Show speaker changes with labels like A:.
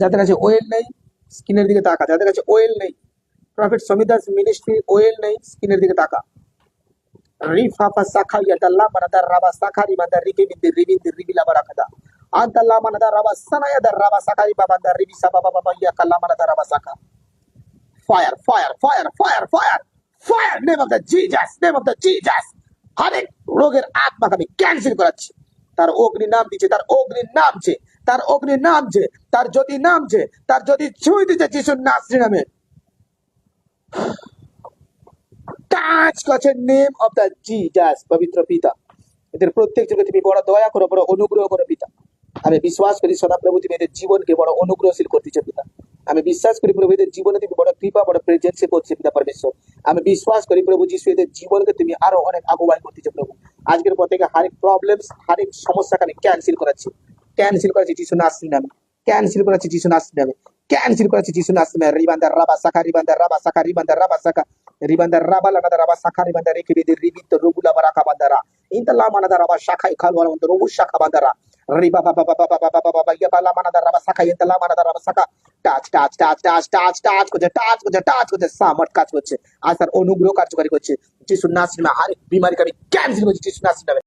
A: যাদের কাছে ওয়েল নেই স্কিনের দিকে তাকা, যাদের কাছে ওয়েল নেই, প্রফেট সমিদাস মিনিস্ট্রি ওয়েল নেই স্কিনের দিকে তাকা। রিফাফা সাখা ইয়াদাল্লাহ মানাদা রাবা সাখা রিমাদা রিবি রিবিলা বারাকাদা আদাল্লাহ মানাদা রাবা সানায়া দা রাবা সাখা রিবা বান্দা রিবি সাবা বাবা ইয়া কাল্লা মানাদা রাবা সাখা। Fire fire fire fire fire fire, name of the Jesus, name of the Jesus. হরেক রোগের আত্মাকে আমি ক্যান্সেল করাচ্ছি। তার অগ্নি নামছে, তার অগ্নি নামছে, তার অগ্নি নামছে, তার যদি নামছে, তার যদি ছুঁই দিচ্ছে যিশুর নামে। টাচ করছে নেম অফ দ্য জিজাস। পবিত্র পিতা, এদের প্রত্যেকজনকে তুমি বড় দয়া করো, বড় অনুগ্রহ করো পিতা। আমি বিশ্বাস করি সদাপ্রভু তুমি এদের জীবনকে বড় অনুগ্রহশীল করতেছ পিতা। আমি বিশ্বাস করি প্রভু এদের জীবনে তুমি বড় কৃপা, বড় প্রেজেন্সে করছে পিতা পরমেশ্বর। আমি বিশ্বাস করি প্রভু যিশু এদের জীবনকে তুমি আরো অনেক আগুয়াই করতেছ প্রভু। আজকের পর থেকে হরেক প্রবলেমস, হরেক সমস্যাকে আমি ক্যান্সেল করাচ্ছি, ক্যান্সেল করাচ্ছি যিশু নাসির নামে, ক্যান্সেল করাচ্ছি যিশু নাসির নামে, ক্যান্সেল করাচ্ছি যিশু নাসির নামে। রিবান্দার রাবা শাখা, রিবান্দার রাবা শাখা, রিবান্দার রাবা শাখা, রিবান্দার রাবা লাগাদা রাবা শাখা, রিবান্দার রেখে বেদের রিবিত রুগুলা বারাকা বান্দারা ইনতাল্লাহ মানাদা রাবা শাখা ইখাল বারামন্ত রবু শাখা বান্দারা রিবা বাবা বাবা বাবা বাবা বাবা ইয়া বালা মানাদা রাবা শাখা ইনতাল্লাহ মানাদা রাবা শাখা। Touch touch touch touch touch touch করছে, টাচ করছে, টাচ করছে, সামর্থ কাজ করছে, আর তার অনুগ্রহ কার্যকারী করছে যিশু নাসির নামে। হরেক বিমারিকে আমি ক্যান্সেল করছি যিশু নাসির নামে।